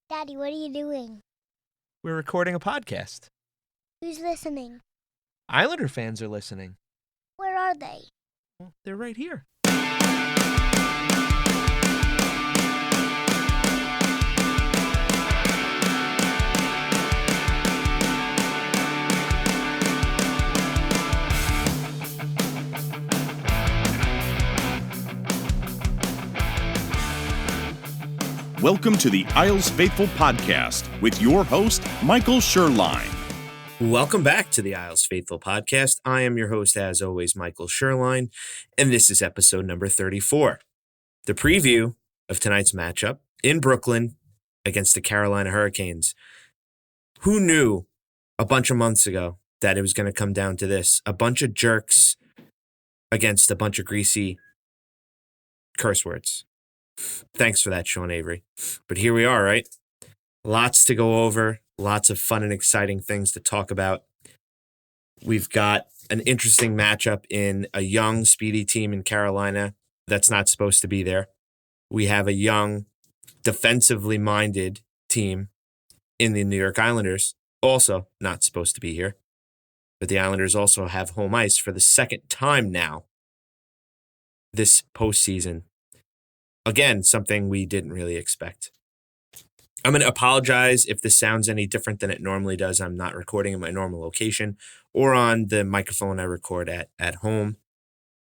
Daddy, what are you doing? We're recording a podcast. Who's listening? Islander fans are listening. Where are they? Well, they're right here. Welcome to the Isles Faithful Podcast with your host, Michael Sherline. Welcome back to the Isles Faithful Podcast. I am your host, as always, Michael Sherline, and this is episode number 34. The preview of tonight's matchup in Brooklyn against the Carolina Hurricanes. Who knew a bunch of months ago that it was going to come down to this? A bunch of jerks against a bunch of greasy curse words. Thanks for that, Sean Avery. But here we are, right? Lots to go over. Lots of fun and exciting things to talk about. We've got an interesting matchup in a young, speedy team in Carolina that's not supposed to be there. We have a young, defensively minded team in the New York Islanders, also not supposed to be here. But the Islanders also have home ice for the second time now this postseason. Again, something we didn't really expect. I'm going to apologize if this sounds any different than it normally does. I'm not recording in my normal location or on the microphone I record at home,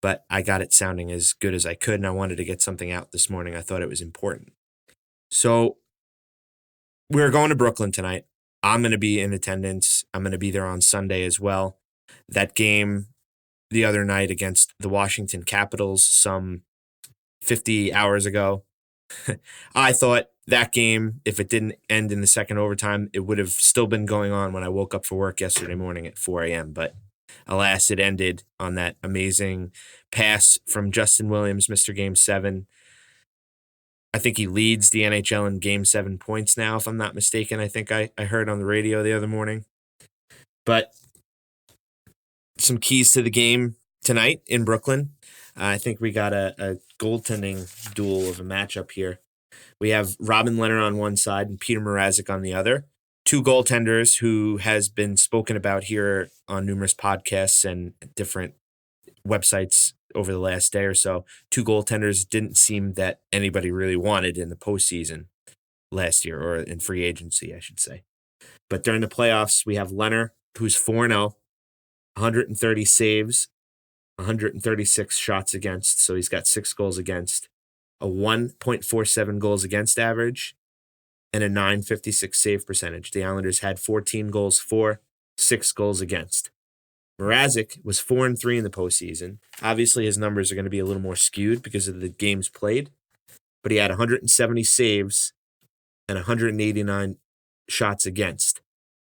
but I got it sounding as good as I could, and I wanted to get something out this morning. I thought it was important. So we're going to Brooklyn tonight. I'm going to be in attendance. I'm going to be there on Sunday as well. That game the other night against the Washington Capitals, some 50 hours ago, I thought that game, if it didn't end in the second overtime, it would have still been going on when I woke up for work yesterday morning at 4 a.m. But alas, it ended on that amazing pass from Justin Williams, Mr. Game 7. I think he leads the NHL in Game 7 points now, if I'm not mistaken. I think I heard on the radio the other morning. But some keys to the game tonight in Brooklyn. I think we got a goaltending duel of a matchup here. We have Robin Leonard on one side and Peter Mrazek on the other. Two goaltenders who has been spoken about here on numerous podcasts and different websites over the last day or so. Two goaltenders didn't seem that anybody really wanted in the postseason last year, or in free agency, I should say. But during the playoffs, we have Leonard, who's 4-0, 130 saves, 136 shots against, so he's got 6 goals against, a 1.47 goals against average, and a .956 save percentage. The Islanders had 14 goals for, 6 goals against. Mrazek was 4-3 in the postseason. Obviously, his numbers are going to be a little more skewed because of the games played, but he had 170 saves and 189 shots against,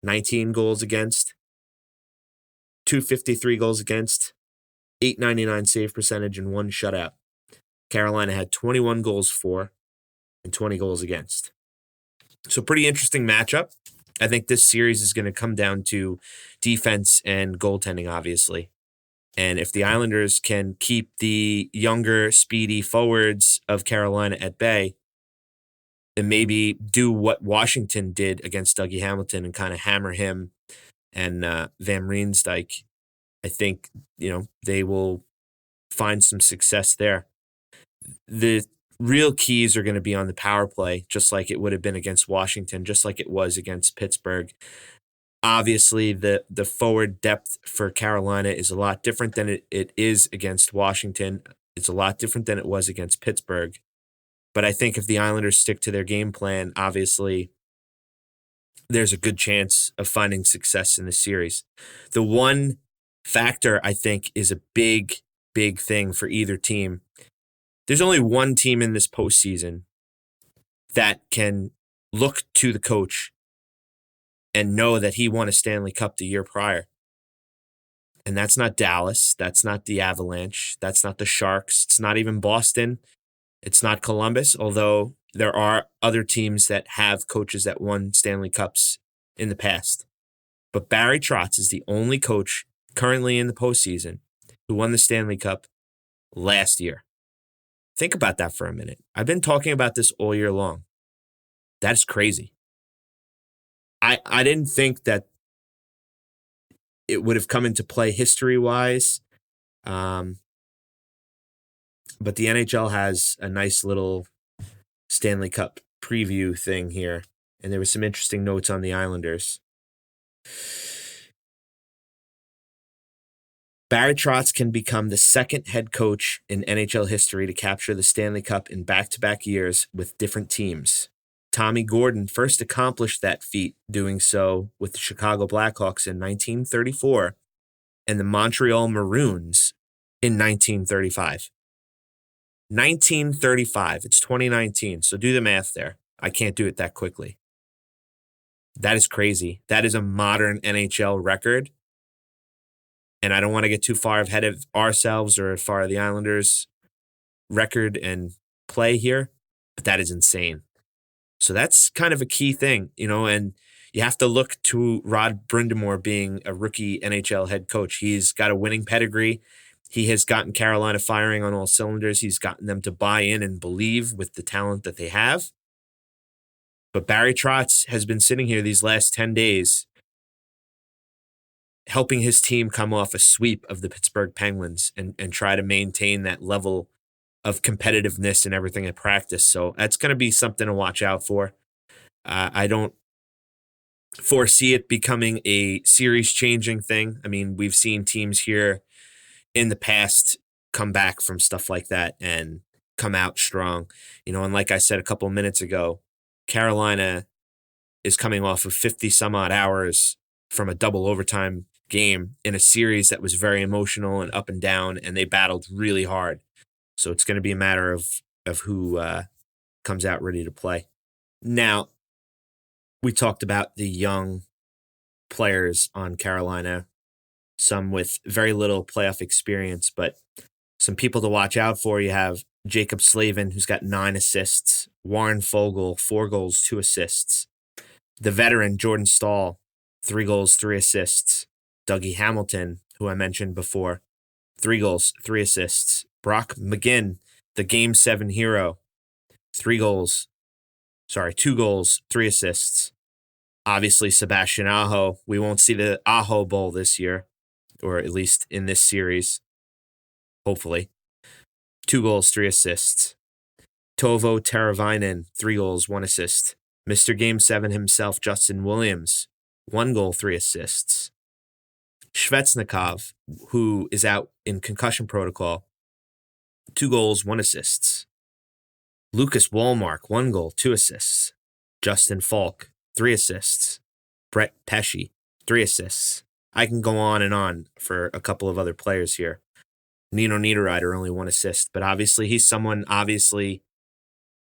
19 goals against, 253 goals against, .899 save percentage, and 1 shutout. Carolina had 21 goals for and 20 goals against. So pretty interesting matchup. I think this series is going to come down to defense and goaltending, obviously. And if the Islanders can keep the younger, speedy forwards of Carolina at bay, and maybe do what Washington did against Dougie Hamilton and kind of hammer him and Van Riemsdyk, I think, they will find some success there. The real keys are going to be on the power play, just like it would have been against Washington, just like it was against Pittsburgh. Obviously, the forward depth for Carolina is a lot different than it is against Washington. It's a lot different than it was against Pittsburgh. But I think if the Islanders stick to their game plan, obviously, there's a good chance of finding success in this series. The one factor, I think, is a big, big thing for either team. There's only one team in this postseason that can look to the coach and know that he won a Stanley Cup the year prior. And that's not Dallas. That's not the Avalanche. That's not the Sharks. It's not even Boston. It's not Columbus, although there are other teams that have coaches that won Stanley Cups in the past. But Barry Trotz is the only coach currently in the postseason who won the Stanley Cup last year. Think about that for a minute. I've been talking about this all year long. That's crazy. I didn't think that it would have come into play history-wise. But the NHL has a nice little Stanley Cup preview thing here, and there was some interesting notes on the Islanders. Barry Trotz can become the second head coach in NHL history to capture the Stanley Cup in back-to-back years with different teams. Tommy Gordon first accomplished that feat doing so with the Chicago Blackhawks in 1934 and the Montreal Maroons in 1935. 1935. It's 2019. So do the math there. I can't do it that quickly. That is crazy. That is a modern NHL record. And I don't want to get too far ahead of ourselves or far of the Islanders' record and play here, but that is insane. So that's kind of a key thing, and you have to look to Rod Brind'Amour being a rookie NHL head coach. He's got a winning pedigree. He has gotten Carolina firing on all cylinders. He's gotten them to buy in and believe with the talent that they have. But Barry Trotz has been sitting here these last 10 days helping his team come off a sweep of the Pittsburgh Penguins and try to maintain that level of competitiveness and everything at practice. So that's going to be something to watch out for. I don't foresee it becoming a series-changing thing. I mean, we've seen teams here in the past come back from stuff like that and come out strong. And like I said a couple of minutes ago, Carolina is coming off of 50-some-odd hours from a double overtime game in a series that was very emotional and up and down, and they battled really hard. So it's going to be a matter of who comes out ready to play. Now, we talked about the young players on Carolina, some with very little playoff experience, but some people to watch out for. You have Jacob Slavin, who's got 9 assists, Warren Fogle, 4 goals, 2 assists, the veteran Jordan Stahl, 3 goals, 3 assists, Dougie Hamilton, who I mentioned before, 3 goals, 3 assists, Brock McGinn, the Game 7 hero, 2 goals, 3 assists. Obviously, Sebastian Aho. We won't see the Aho Bowl this year, or at least in this series, hopefully. 2 goals, 3 assists. Toivo Teravainen, 3 goals, 1 assist. Mr. Game 7 himself, Justin Williams, 1 goal, 3 assists. Svechnikov, who is out in concussion protocol, 2 goals, 1 assists. Lucas Wallmark, 1 goal, 2 assists. Justin Falk, 3 assists. Brett Pesce, 3 assists. I can go on and on for a couple of other players here. Nino Niederreiter, only 1 assist, but obviously he's someone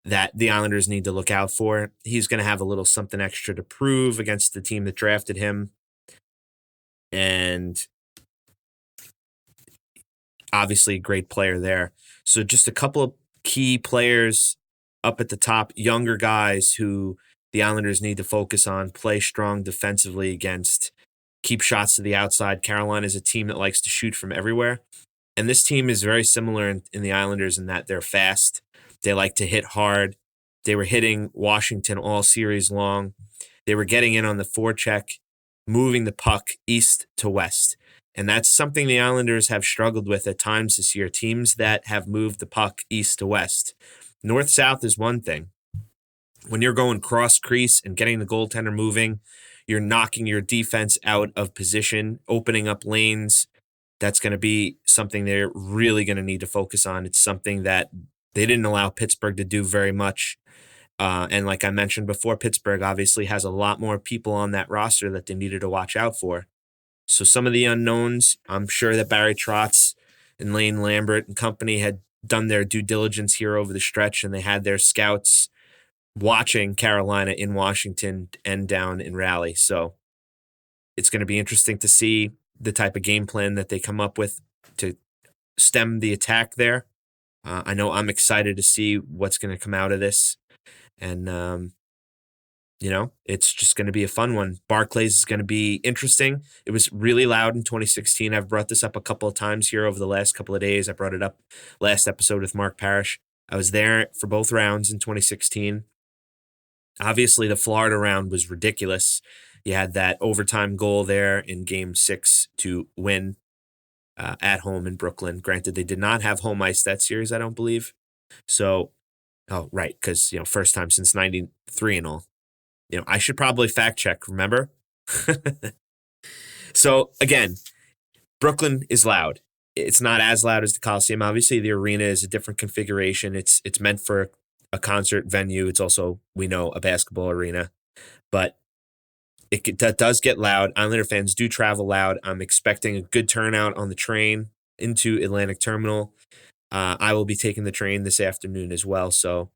that the Islanders need to look out for. He's going to have a little something extra to prove against the team that drafted him. And obviously a great player there. So just a couple of key players up at the top, younger guys who the Islanders need to focus on, play strong defensively against, keep shots to the outside. Carolina is a team that likes to shoot from everywhere. And this team is very similar in the Islanders in that they're fast. They like to hit hard. They were hitting Washington all series long. They were getting in on the forecheck, moving the puck east to west. And that's something the Islanders have struggled with at times this year, teams that have moved the puck east to west. North-south is one thing. When you're going cross-crease and getting the goaltender moving, you're knocking your defense out of position, opening up lanes. That's going to be something they're really going to need to focus on. It's something that they didn't allow Pittsburgh to do very much. And like I mentioned before, Pittsburgh obviously has a lot more people on that roster that they needed to watch out for. So some of the unknowns, I'm sure that Barry Trotz and Lane Lambert and company had done their due diligence here over the stretch, and they had their scouts watching Carolina in Washington and down in Raleigh. So it's going to be interesting to see the type of game plan that they come up with to stem the attack there. I know I'm excited to see what's going to come out of this. And, it's just going to be a fun one. Barclays is going to be interesting. It was really loud in 2016. I've brought this up a couple of times here over the last couple of days. I brought it up last episode with Mark Parrish. I was there for both rounds in 2016. Obviously, the Florida round was ridiculous. You had that overtime goal there in Game 6 to win at home in Brooklyn. Granted, they did not have home ice that series, I don't believe. So, oh, right, because, first time since 93 and all. I should probably fact check, remember? So, again, Brooklyn is loud. It's not as loud as the Coliseum. Obviously, the arena is a different configuration. It's meant for a concert venue. It's also, we know, a basketball arena. But that does get loud. Islander fans do travel loud. I'm expecting a good turnout on the train into Atlantic Terminal. I will be taking the train this afternoon as well, so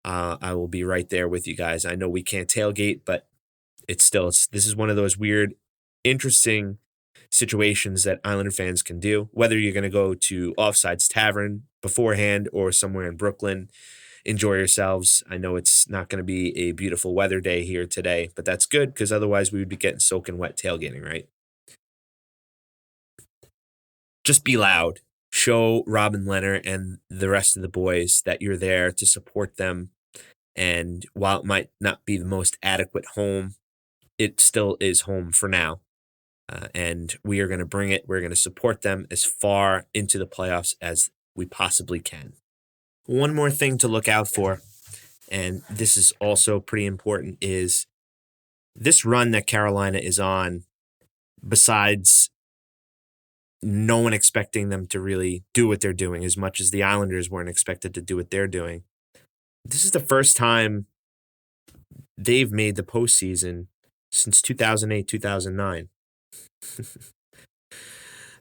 I will be right there with you guys. I know we can't tailgate, but this is one of those weird, interesting situations that Islander fans can do. Whether you're going to go to Offsides Tavern beforehand or somewhere in Brooklyn, enjoy yourselves. I know it's not going to be a beautiful weather day here today, but that's good because otherwise we would be getting soaking wet tailgating, right? Just be loud. Show Robin Leonard and the rest of the boys that you're there to support them. And while it might not be the most adequate home, it still is home for now. And we are going to bring it. We're going to support them as far into the playoffs as we possibly can. One more thing to look out for, and this is also pretty important, is this run that Carolina is on, besides no one expecting them to really do what they're doing as much as the Islanders weren't expected to do what they're doing. This is the first time they've made the postseason since 2008, 2009.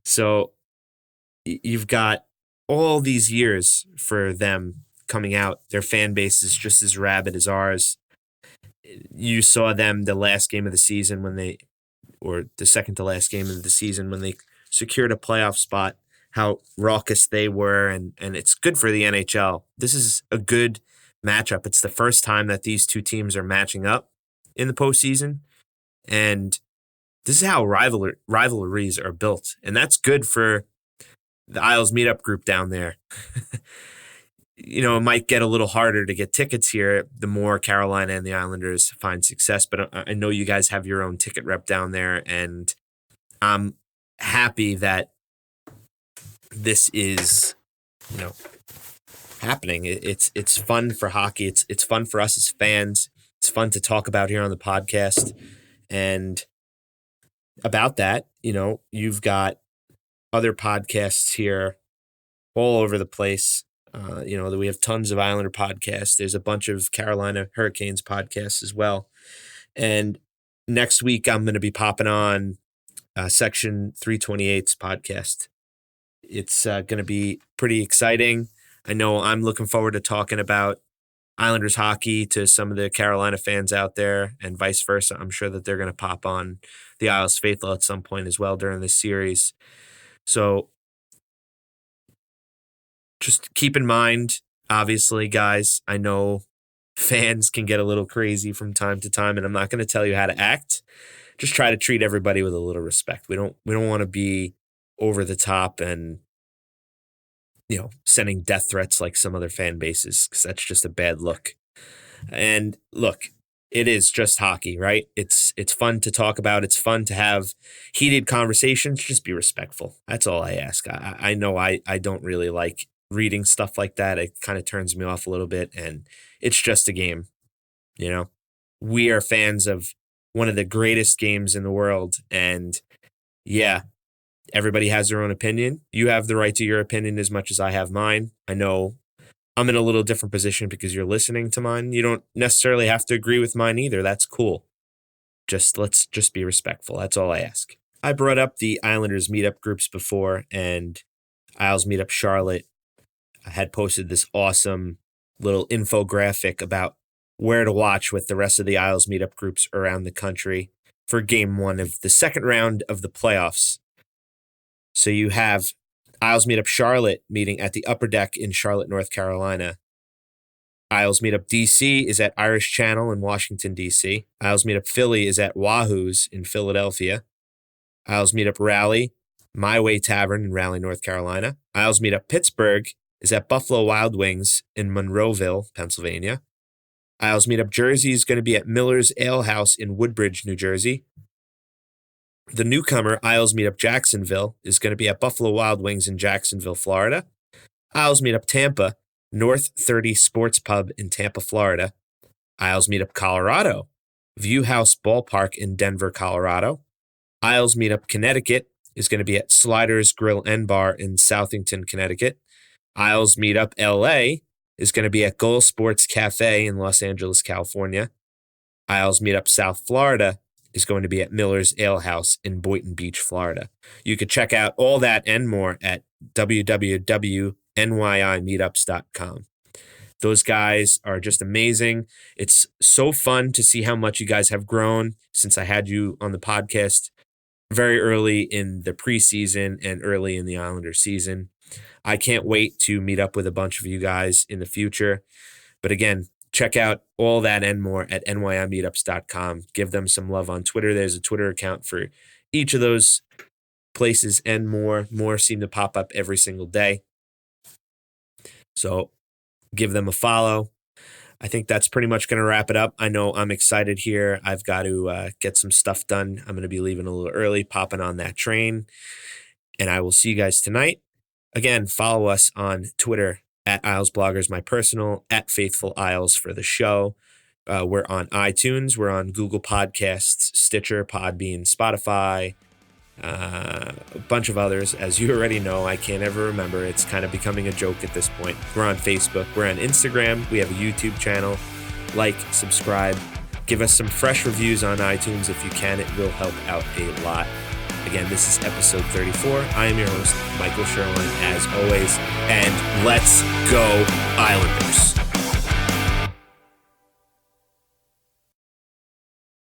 So you've got all these years for them coming out. Their fan base is just as rabid as ours. You saw them the last game of the season or the second to last game of the season when they secured a playoff spot, how raucous they were, and it's good for the NHL. This is a good matchup. It's the first time that these two teams are matching up in the postseason, and this is how rivalries are built, and that's good for the Isles meetup group down there. It might get a little harder to get tickets here the more Carolina and the Islanders find success, but I know you guys have your own ticket rep down there, and I'm happy that this is, happening. It's fun for hockey. It's fun for us as fans. It's fun to talk about here on the podcast. And about that, you've got other podcasts here all over the place. We have tons of Islander podcasts. There's a bunch of Carolina Hurricanes podcasts as well. And next week, I'm going to be popping on Section 328's podcast. It's going to be pretty exciting. I know I'm looking forward to talking about Islanders hockey to some of the Carolina fans out there and vice versa. I'm sure that they're going to pop on the Isles Faithful at some point as well during this series. So just keep in mind, obviously, guys, I know fans can get a little crazy from time to time, and I'm not going to tell you how to act. Just try to treat everybody with a little respect. We don't want to be over the top and sending death threats like some other fan bases, because that's just a bad look. And look, it is just hockey, right? It's fun to talk about. It's fun to have heated conversations. Just be respectful. That's all I ask. I know I don't really like reading stuff like that. It kind of turns me off a little bit, and it's just a game. We are fans of one of the greatest games in the world, and yeah, everybody has their own opinion. You have the right to your opinion as much as I have mine. I know I'm in a little different position because you're listening to mine. You don't necessarily have to agree with mine either. That's cool. Let's just be respectful. That's all I ask. I brought up the Islanders meetup groups before, and Isles Meetup Charlotte had posted this awesome little infographic about where to watch with the rest of the Isles meetup groups around the country for game 1 of the second round of the playoffs. So you have Isles Meetup Charlotte meeting at the Upper Deck in Charlotte, North Carolina. Isles Meetup DC is at Irish Channel in Washington, D.C. Isles Meetup Philly is at Wahoo's in Philadelphia. Isles Meetup Raleigh, My Way Tavern in Raleigh, North Carolina. Isles Meetup Pittsburgh is at Buffalo Wild Wings in Monroeville, Pennsylvania. Isles Meetup Jersey is going to be at Miller's Ale House in Woodbridge, New Jersey. The newcomer, Isles Meetup Jacksonville, is going to be at Buffalo Wild Wings in Jacksonville, Florida. Isles Meetup Tampa, North 30 Sports Pub in Tampa, Florida. Isles Meetup Colorado, View House Ballpark in Denver, Colorado. Isles Meetup Connecticut is going to be at Sliders Grill and Bar in Southington, Connecticut. Isles Meetup LA is going to be at Goal Sports Cafe in Los Angeles, California. Isles Meetup South Florida is going to be at Miller's Ale House in Boynton Beach, Florida. You can check out all that and more at www.nymeetups.com. Those guys are just amazing. It's so fun to see how much you guys have grown since I had you on the podcast very early in the preseason and early in the Islanders season. I can't wait to meet up with a bunch of you guys in the future. But again, check out all that and more at nymeetups.com. Give them some love on Twitter. There's a Twitter account for each of those places and more. More seem to pop up every single day. So give them a follow. I think that's pretty much going to wrap it up. I know I'm excited here. I've got to get some stuff done. I'm going to be leaving a little early, popping on that train. And I will see you guys tonight. Again, follow us on Twitter at Isles Bloggers, my personal, at Faithful Isles for the show. We're on iTunes. We're on Google Podcasts, Stitcher, Podbean, Spotify, a bunch of others. As you already know, I can't ever remember. It's kind of becoming a joke at this point. We're on Facebook. We're on Instagram. We have a YouTube channel. Like, subscribe. Give us some fresh reviews on iTunes if you can. It will help out a lot. Again, this is episode 34. I am your host, Michael Sherline, as always. And let's go, Islanders.